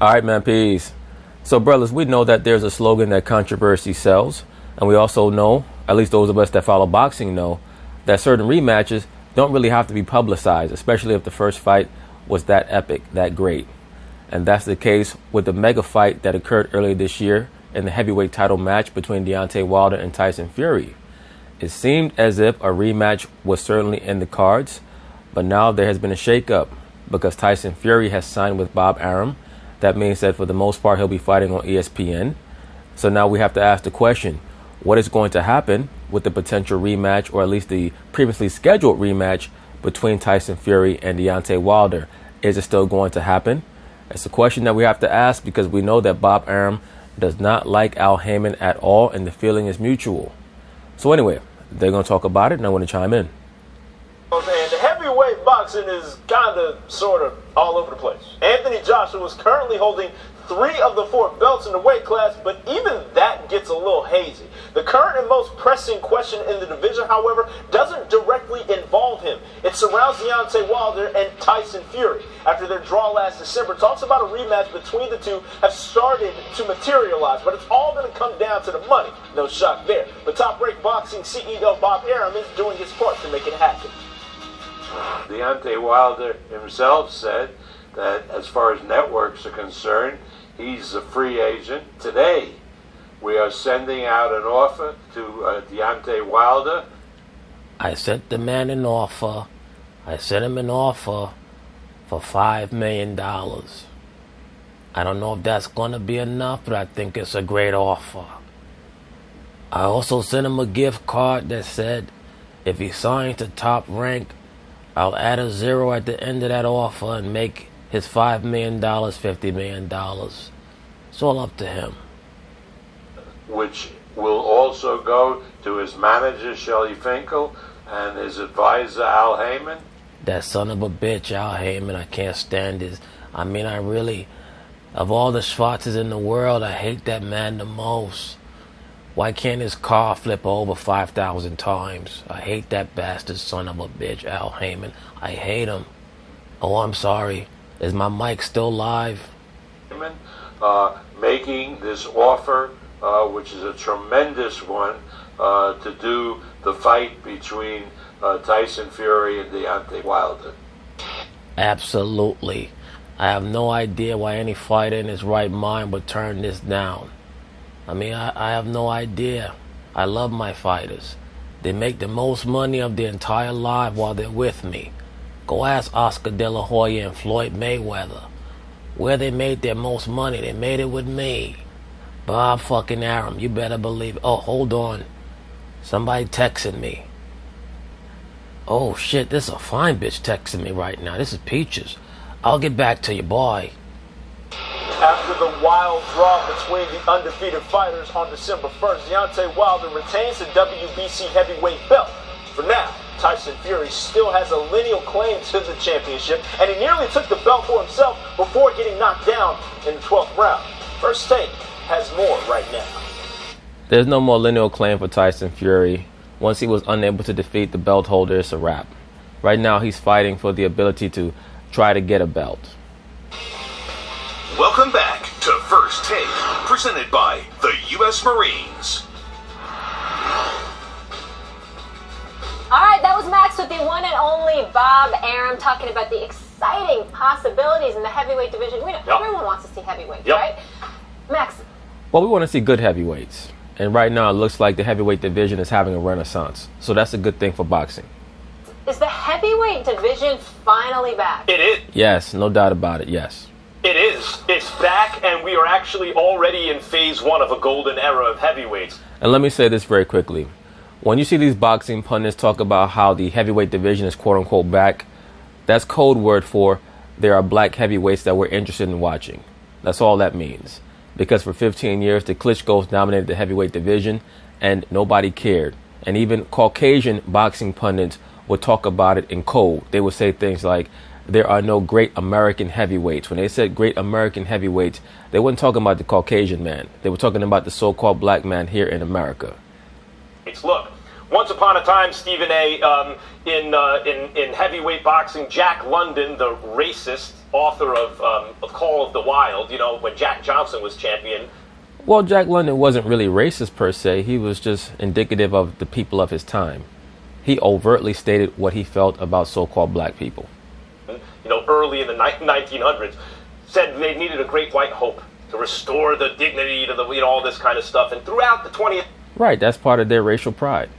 All right, man, peace. So, brothers, we know that there's a slogan that controversy sells. And we also know, at least those of us that follow boxing know, that certain rematches don't really have to be publicized, especially if the first fight was that epic, that great. And that's the case with the mega fight that occurred earlier this year in the heavyweight title match between Deontay Wilder and Tyson Fury. It seemed as if a rematch was certainly in the cards, but now there has been a shakeup because Tyson Fury has signed with Bob Arum. That means that for the most part, he'll be fighting on ESPN. So now we have to ask the question, what is going to happen with the potential rematch, or at least the previously scheduled rematch between Tyson Fury and Deontay Wilder? Is it still going to happen? It's a question that we have to ask because we know that Bob Arum does not like Al Heyman at all, and the feeling is mutual. So anyway, they're going to talk about it, and I want to chime in. And the heavyweight boxing is kind of, sort of, all over the place. Anthony Joshua is currently holding 3 of the 4 belts in the weight class, but even that gets a little hazy. The current and most pressing question in the division, however, doesn't directly involve him. It surrounds Deontay Wilder and Tyson Fury. After their draw last December, talks about a rematch between the two have started to materialize, but it's all going to come down to the money. No shock there. But Top Rank Boxing CEO Bob Arum is doing his part to make it happen. Deontay Wilder himself said that as far as networks are concerned, he's a free agent. Today, we are sending out an offer to Deontay Wilder. I sent the man an offer. I sent him an offer for $5 million. I don't know if that's going to be enough, but I think it's a great offer. I also sent him a gift card that said if he signs to Top Rank, I'll add a 0 at the end of that offer and make his $5 million $50 million. It's all up to him. Which will also go to his manager, Shelley Finkel, and his advisor, Al Heyman. That son of a bitch, Al Heyman, I can't stand his. I mean, I really, of all the Schwarzes in the world, I hate that man the most. Why can't his car flip over 5,000 times? I hate that bastard son of a bitch, Al Heyman. I hate him. Oh, I'm sorry. Is my mic still live? Making this offer, which is a tremendous one, to do the fight between Tyson Fury and Deontay Wilder. Absolutely. I have no idea why any fighter in his right mind would turn this down. I mean, I have no idea. I love my fighters. They make the most money of their entire life while they're with me. Go ask Oscar De La Hoya and Floyd Mayweather. Where they made their most money, they made it with me. Bob fucking Arum, you better believe. Oh, hold on. Somebody texting me. Oh shit, this is a fine bitch texting me right now. This is Peaches. I'll get back to you, boy. After the wild draw between the undefeated fighters on December 1st, Deontay Wilder retains the WBC heavyweight belt. For now, Tyson Fury still has a lineal claim to the championship, and he nearly took the belt for himself before getting knocked down in the 12th round. First Take has more right now. There's no more lineal claim for Tyson Fury. Once he was unable to defeat the belt holder, it's a wrap. Right now, he's fighting for the ability to try to get a belt. Welcome back to First Take, presented by the U.S. Marines. All right, that was Max with the one and only Bob Arum talking about the exciting possibilities in the heavyweight division. We know everyone wants to see heavyweights, right? Max. Well, we want to see good heavyweights. And right now, it looks like the heavyweight division is having a renaissance. So that's a good thing for boxing. Is the heavyweight division finally back? It is. Yes, no doubt about it, yes. It is. It's back, and we are actually already in phase 1 of a golden era of heavyweights. And let me say this very quickly. When you see these boxing pundits talk about how the heavyweight division is quote-unquote back, that's code word for there are black heavyweights that we're interested in watching. That's all that means. Because for 15 years, the Klitschko's dominated the heavyweight division, and nobody cared. And even Caucasian boxing pundits would talk about it in code. They would say things like, there are no great American heavyweights. When they said great American heavyweights, they weren't talking about the Caucasian man. They were talking about the so-called black man here in America. Look, Once upon a time, Stephen A., in heavyweight boxing, Jack London, the racist author of Call of the Wild, when Jack Johnson was champion. Well, Jack London wasn't really racist per se. He was just indicative of the people of his time. He overtly stated what he felt about so-called black people. Early in the 1900s, said they needed a great white hope to restore the dignity to all this kind of stuff. And throughout the 20th... Right, that's part of their racial pride.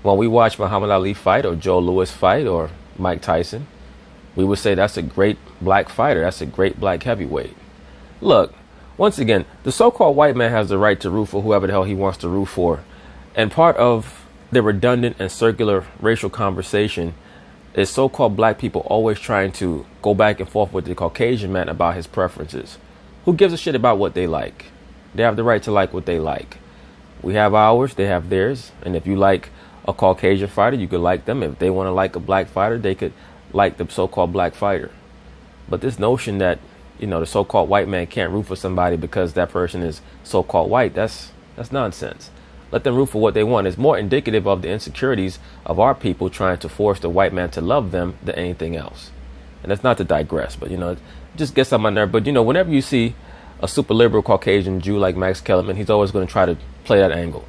When we watch Muhammad Ali fight or Joe Louis fight or Mike Tyson, we would say that's a great black fighter. That's a great black heavyweight. Look, once again, the so-called white man has the right to root for whoever the hell he wants to root for. And part of the redundant and circular racial conversation is so-called black people always trying to go back and forth with the Caucasian man about his preferences. Who gives a shit about what they like? They have the right to like what they like. We have ours, they have theirs. And if you like a Caucasian fighter, you could like them. If they want to like a black fighter, they could like the so-called black fighter. But this notion that, the so-called white man can't root for somebody because that person is so-called white, that's nonsense. Let them root for what they want. It's more indicative of the insecurities of our people trying to force the white man to love them than anything else. And that's not to digress, but, it just gets on my nerve. But, whenever you see a super liberal Caucasian Jew like Max Kellerman, he's always going to try to play that angle.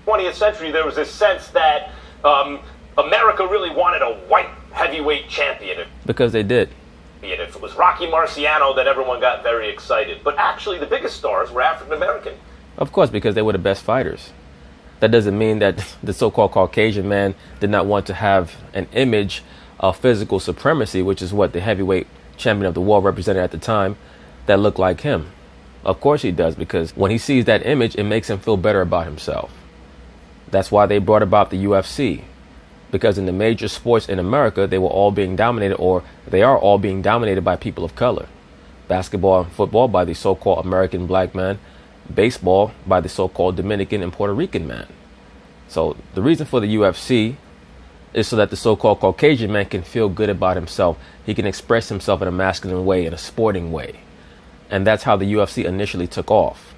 20th century, there was this sense that America really wanted a white heavyweight champion. Because they did. And if it was Rocky Marciano, then everyone got very excited. But actually, the biggest stars were African American. Of course, because they were the best fighters. That doesn't mean that the so-called Caucasian man did not want to have an image of physical supremacy, which is what the heavyweight champion of the world represented at the time, that looked like him. Of course he does, because when he sees that image, it makes him feel better about himself. That's why they brought about the UFC. Because in the major sports in America, they were all being dominated, or they are all being dominated by people of color. Basketball and football by the so-called American black man. Baseball by the so-called Dominican and Puerto Rican man. So the reason for the UFC is so that the so-called Caucasian man can feel good about himself. He can express himself in a masculine way, in a sporting way. And that's how the UFC initially took off.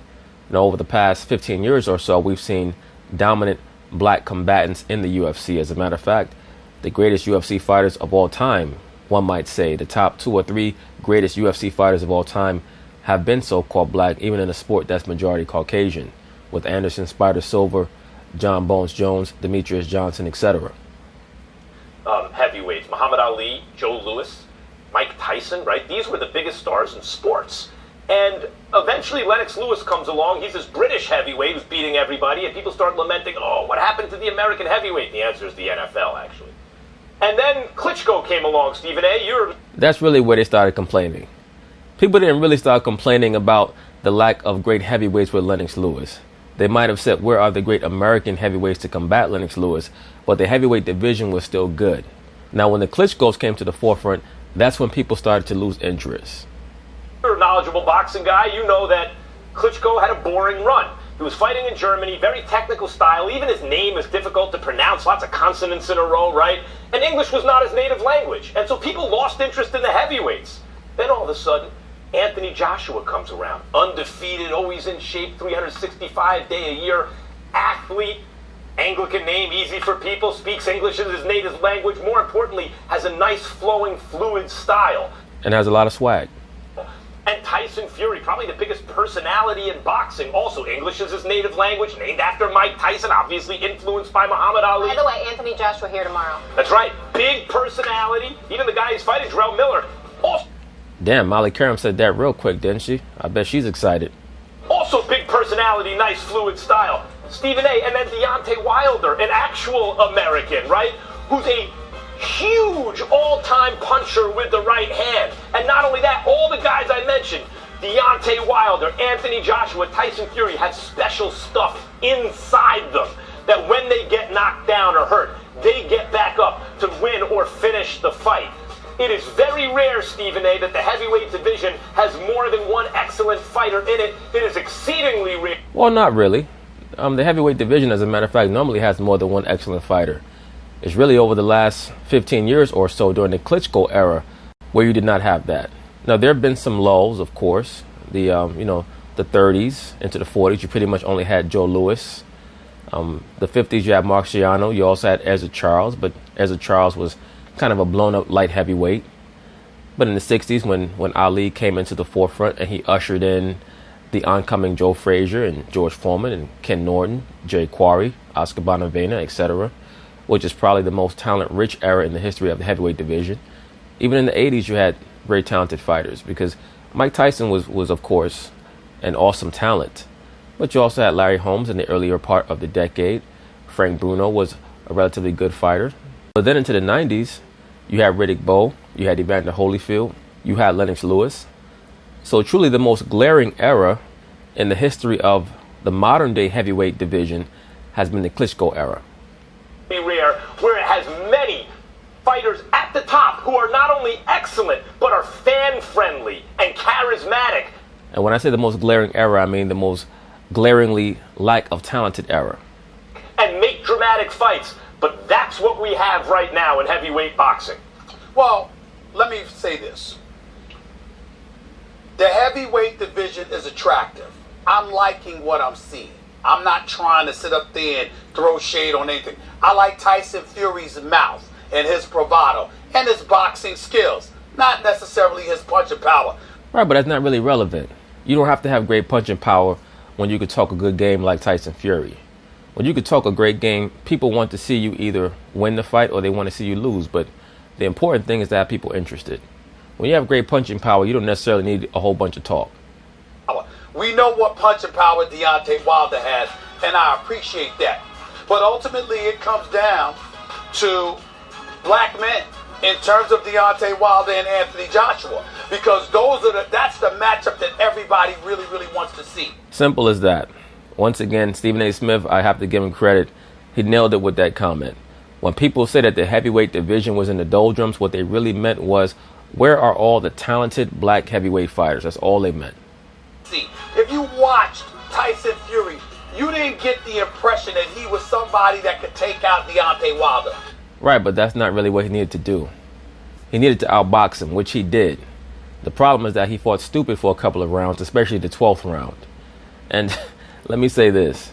Over the past 15 years or so, we've seen dominant black combatants in the UFC. As a matter of fact, the greatest UFC fighters of all time, one might say, the top 2 or 3 greatest UFC fighters of all time have been so-called black, even in a sport that's majority Caucasian, with Anderson, Spider Silver, John Bones Jones, Demetrius Johnson, etc. Heavyweights, Muhammad Ali, Joe Louis, Mike Tyson, right? These were the biggest stars in sports. And eventually Lennox Lewis comes along. He's this British heavyweight who's beating everybody, and people start lamenting, oh, what happened to the American heavyweight? And the answer is the NFL, actually. And then Klitschko came along, Stephen A. That's really where they started complaining. People didn't really start complaining about the lack of great heavyweights with Lennox Lewis. They might have said, where are the great American heavyweights to combat Lennox Lewis? But the heavyweight division was still good. Now, when the Klitschkos came to the forefront, that's when people started to lose interest. You're a knowledgeable boxing guy. You know that Klitschko had a boring run. He was fighting in Germany, very technical style. Even his name is difficult to pronounce, lots of consonants in a row, right? And English was not his native language. And so people lost interest in the heavyweights. Then all of a sudden, Anthony Joshua comes around. Undefeated, always in shape, 365-day a year, athlete, Anglican name, easy for people, speaks English as his native language. More importantly, has a nice, flowing, fluid style. And has a lot of swag. And Tyson Fury, probably the biggest personality in boxing. Also, English is his native language, named after Mike Tyson, obviously influenced by Muhammad Ali. By the way, Anthony Joshua here tomorrow. That's right. Big personality. Even the guy he's fighting, Jarrell Miller. Also, damn, Molly Karam said that real quick, didn't she? I bet she's excited. Also big personality, nice fluid style. Stephen A. And then Deontay Wilder, an actual American, right? Who's a huge all-time puncher with the right hand. And not only that, all the guys I mentioned, Deontay Wilder, Anthony Joshua, Tyson Fury, had special stuff inside them that when they get knocked down or hurt, they get back up to win or finish the fight. It is very rare, Stephen A., that the heavyweight division has more than one excellent fighter in it. It is exceedingly rare. Well, not really. The heavyweight division, as a matter of fact, normally has more than one excellent fighter. It's really over the last 15 years or so during the Klitschko era where you did not have that. Now, there have been some lulls, of course. The 30s into the 40s, you pretty much only had Joe Louis. The 50s, you had Marciano. You also had Ezra Charles, but Ezra Charles was kind of a blown-up light heavyweight. But in the 60s, when Ali came into the forefront and he ushered in the oncoming Joe Frazier and George Foreman and Ken Norton, Jerry Quarry, Oscar Bonavena, etc., which is probably the most talent-rich era in the history of the heavyweight division. Even in the 80s, you had very talented fighters because Mike Tyson was of course, an awesome talent. But you also had Larry Holmes in the earlier part of the decade. Frank Bruno was a relatively good fighter. But then into the 90s, you had Riddick Bowe, you had Evander Holyfield, you had Lennox Lewis. So truly the most glaring era in the history of the modern day heavyweight division has been the Klitschko era. Rare, where it has many fighters at the top who are not only excellent, but are fan-friendly and charismatic. And when I say the most glaring era, I mean the most glaringly lack of talented era. And make dramatic fights, but that's what we have right now in heavyweight boxing. Well, let me say this. The heavyweight division is attractive. I'm liking what I'm seeing. I'm not trying to sit up there and throw shade on anything. I like Tyson Fury's mouth and his bravado and his boxing skills, not necessarily his punching power. Right, but that's not really relevant. You don't have to have great punching power when you could talk a good game like Tyson Fury. When you could talk a great game, people want to see you either win the fight or they want to see you lose. But the important thing is to have people interested. When you have great punching power, you don't necessarily need a whole bunch of talk. We know what punching power Deontay Wilder has, and I appreciate that. But ultimately, it comes down to black men in terms of Deontay Wilder and Anthony Joshua, because that's the matchup that everybody really, really wants to see. Simple as that. Once again, Stephen A. Smith, I have to give him credit. He nailed it with that comment. When people say that the heavyweight division was in the doldrums, what they really meant was, where are all the talented black heavyweight fighters? That's all they meant. See, if you watched Tyson Fury, you didn't get the impression that he was somebody that could take out Deontay Wilder. Right, but that's not really what he needed to do. He needed to outbox him, which he did. The problem is that he fought stupid for a couple of rounds, especially the 12th round. And let me say this.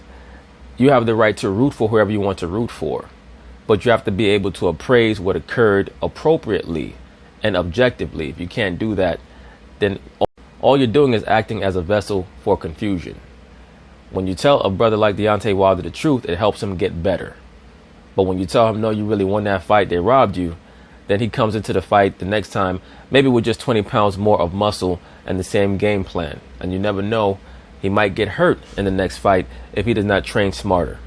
You have the right to root for whoever you want to root for, but you have to be able to appraise what occurred appropriately and objectively. If you can't do that, then all you're doing is acting as a vessel for confusion. When you tell a brother like Deontay Wilder the truth, it helps him get better. But when you tell him, no, you really won that fight, they robbed you, then he comes into the fight the next time, maybe with just 20 pounds more of muscle and the same game plan. And you never know, he might get hurt in the next fight if he does not train smarter.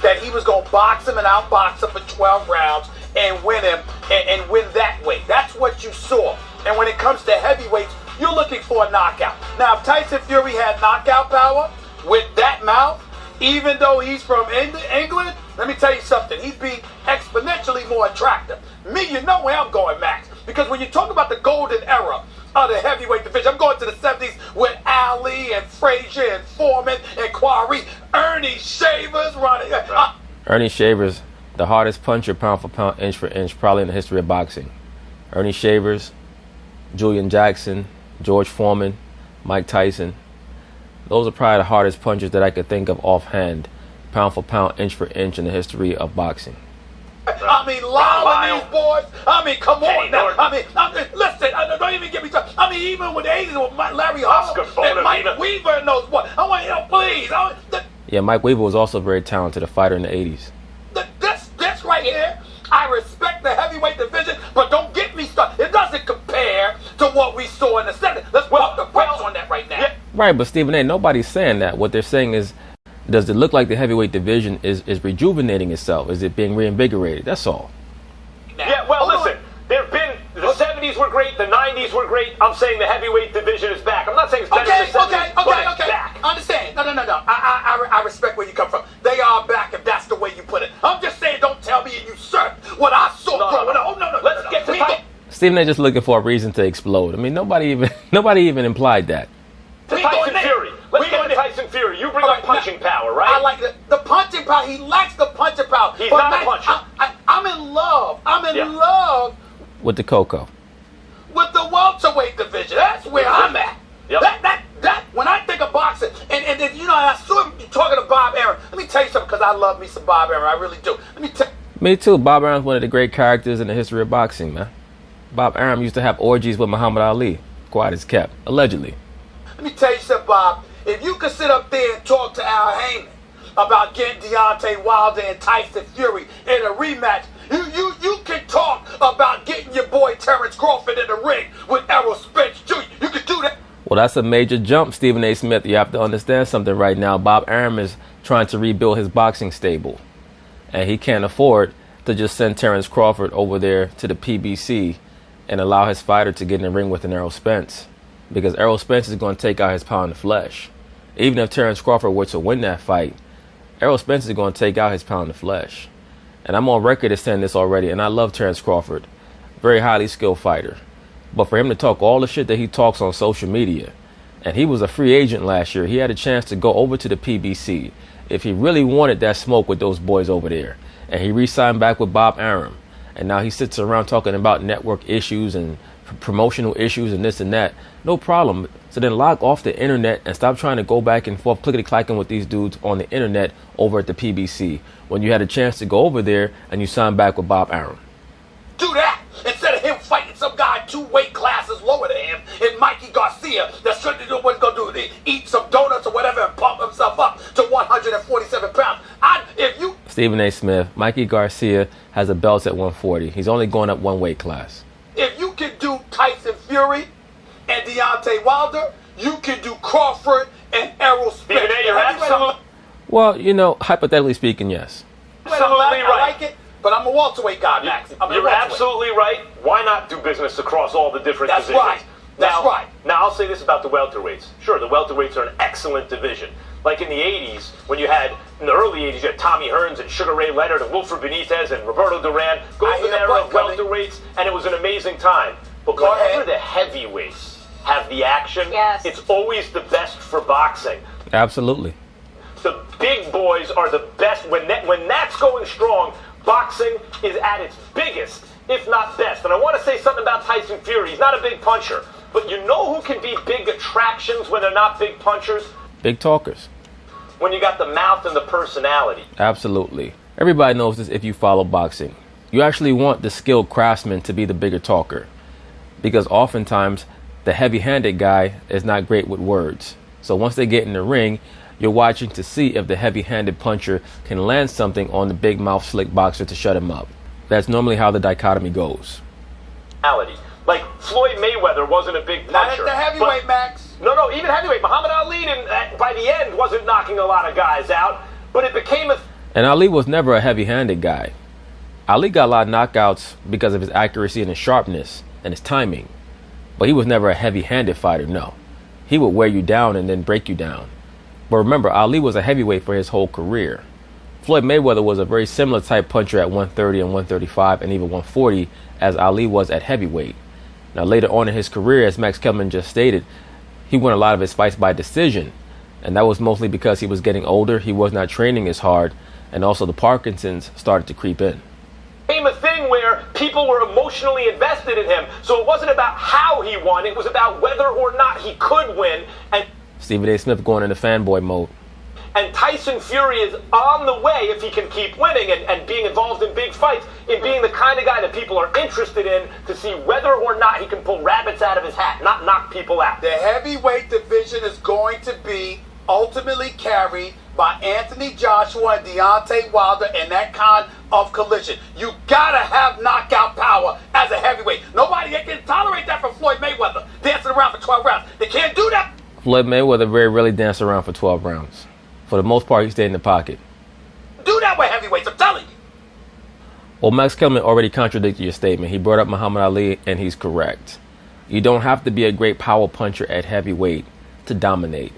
That he was going to box him and outbox him for 12 rounds and win him and win that way. That's what you saw. And when it comes to heavyweights, you're looking for a knockout. Now, if Tyson Fury had knockout power with that mouth, even though he's from England, let me tell you something, he'd be exponentially more attractive. Me, you know where I'm going, Max. Because when you talk about the golden era of the heavyweight division, I'm going to the 70s with Ali and Frazier and Foreman and Quarry, Ernie Shavers running. Ernie Shavers, the hardest puncher pound for pound, inch for inch, probably in the history of boxing. Ernie Shavers, Julian Jackson, George Foreman, Mike Tyson. Those are probably the hardest punchers that I could think of offhand, pound for pound, inch for inch in the history of boxing. I mean, Lyle these boys. I mean, come on now. I mean, listen, don't even get me started. I mean, even with the 80s with Larry Holmes and Mike Weaver knows what. I want you to please. Yeah, Mike Weaver was also very talented, a fighter in the 80s. This right here, I respect the heavyweight division, but don't get me started. It doesn't compare to what we saw in the 70s. Let's put the brakes on that right now. Yeah. Right, but Stephen A., nobody's saying that. What they're saying is, does it look like the heavyweight division is rejuvenating itself? Is it being reinvigorated? That's all. Yeah, well, listen, there have been, the 70s were great, the 90s were great. I'm saying the heavyweight division is back. I'm not saying it's better than the 70s, but it's back. Understand. No. I respect where you come from. They are back if that's the way you put it. I'm just saying, don't tell me and usurp what I saw growing up. No. Let's get to fight. Stephen A. just looking for a reason to explode. I mean, nobody even implied that. Tyson Fury. Let's get to Tyson Fury. You bring up punching power, right? I like the punching power. He lacks the punching power. He's not a puncher. I'm in love. I'm in love with the Coco. With the welterweight division. That's where I'm at. Yep. That when I think of boxing, and you know, I saw him talking to Bob Arum. Let me tell you something. I love me some Bob Arum. I really do. Let me tell Me too. Bob Arum's one of the great characters in the history of boxing, man. Bob Arum used to have orgies with Muhammad Ali, quiet as kept, allegedly. Let me tell you something, Bob. If you could sit up there and talk to Al Heyman about getting Deontay Wilder and Tyson Fury in a rematch, you can talk about getting your boy Terrence Crawford in the ring with Errol Spence Jr. You can do that. Well, that's a major jump, Stephen A. Smith. You have to understand something right now. Bob Arum is trying to rebuild his boxing stable, and he can't afford to just send Terrence Crawford over there to the PBC and allow his fighter to get in the ring with an Errol Spence, because Errol Spence is going to take out his pound of flesh. Even if Terrence Crawford were to win that fight, Errol Spence is going to take out his pound of flesh. And I'm on record as saying this already, and I love Terrence Crawford. Very highly skilled fighter. But for him to talk all the shit that he talks on social media, and he was a free agent last year, he had a chance to go over to the PBC if he really wanted that smoke with those boys over there. And he re-signed back with Bob Arum. And now he sits around talking about network issues and promotional issues and this and that. No problem. So then log off the internet and stop trying to go back and forth clickety-clacking with these dudes on the internet over at the PBC when you had a chance to go over there and you signed back with Bob Arum. Do that instead of him fighting some guy 2 weight classes lower than him and Mikey Garcia that certainly knew what he's going to do. Eat some donuts or whatever and pump himself up to 147 pounds. Stephen A. Smith, Mikey Garcia has a belt at 140. He's only going up 1 weight class. If you can do Tyson Fury and Deontay Wilder, you can do Crawford and Errol Spence. Stephen A., you're absolutely... Well, you know, hypothetically speaking, yes. Absolutely right. I like it, but I'm a welterweight guy, Max. You're absolutely right. Why not do business across all the different divisions? Right. That's right. Now, I'll say this about the welterweights. Sure, the welterweights are an excellent division. Like in the 80s, when you had, in the early 80s, you had Tommy Hearns and Sugar Ray Leonard and Wilfred Benitez and Roberto Duran. Golden era of welterweights, and it was an amazing time. But whenever the heavyweights have the action, it's always the best for boxing. Absolutely. The big boys are the best. When that's going strong, boxing is at its biggest, if not best. And I want to say something about Tyson Fury. He's not a big puncher. But you know who can be big attractions when they're not big punchers? Big talkers. When you got the mouth and the personality. Absolutely. Everybody knows this if you follow boxing. You actually want the skilled craftsman to be the bigger talker, because oftentimes the heavy-handed guy is not great with words. So once they get in the ring, you're watching to see if the heavy-handed puncher can land something on the big mouth slick boxer to shut him up. That's normally how the dichotomy goes. Like Floyd Mayweather wasn't a big puncher. Not at the heavyweight, Max. No, even heavyweight. Muhammad Ali didn't, by the end, wasn't knocking a lot of guys out, but it became a... And Ali was never a heavy-handed guy. Ali got a lot of knockouts because of his accuracy and his sharpness and his timing. But he was never a heavy-handed fighter, no. He would wear you down and then break you down. But remember, Ali was a heavyweight for his whole career. Floyd Mayweather was a very similar type puncher at 130 and 135 and even 140 as Ali was at heavyweight. Now later on in his career, as Max Kellerman just stated, he won a lot of his fights by decision. And that was mostly because he was getting older, he was not training as hard, and also the Parkinson's started to creep in. Became a thing where people were emotionally invested in him. So it wasn't about how he won, it was about whether or not he could win. And Stephen A. Smith going into fanboy mode. And Tyson Fury is on the way, if he can keep winning and being involved in big fights, in being the kind of guy that people are interested in to see whether or not he can pull rabbits out of his hat, not knock people out. The heavyweight division is going to be ultimately carried by Anthony Joshua and Deontay Wilder in that kind of collision. You gotta have knockout power as a heavyweight. Nobody can tolerate that from Floyd Mayweather, dancing around for 12 rounds. They can't do that. Floyd Mayweather very rarely danced around for 12 rounds. For the most part, he stayed in the pocket. Do that with heavyweights, I'm telling you. Well, Max Kellerman already contradicted your statement. He brought up Muhammad Ali, and he's correct. You don't have to be a great power puncher at heavyweight to dominate.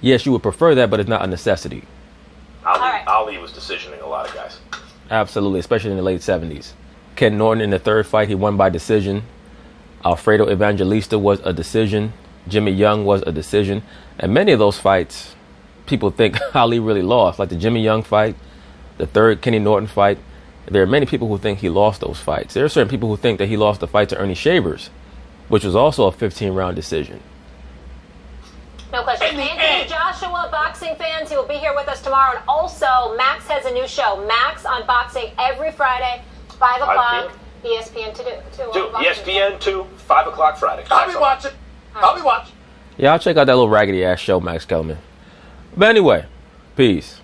Yes, you would prefer that, but it's not a necessity. Ali was decisioning a lot of guys. Absolutely, especially in the late 70s. Ken Norton in the third fight, he won by decision. Alfredo Evangelista was a decision. Jimmy Young was a decision. And many of those fights, people think Ali really lost. Like the Jimmy Young fight, the third Kenny Norton fight. There are many people who think he lost those fights. There are certain people who think that he lost the fight to Ernie Shavers, which was also a 15-round decision. No question. Anthony Joshua, boxing fans, he will be here with us tomorrow. And also, Max has a new show. Max on boxing every Friday, 5 o'clock, ESPN 2. ESPN 2, 5 o'clock Friday. I'll be watching. I'll be watching. Yeah, I'll check out that little raggedy ass show, Max Kellerman. But anyway, peace.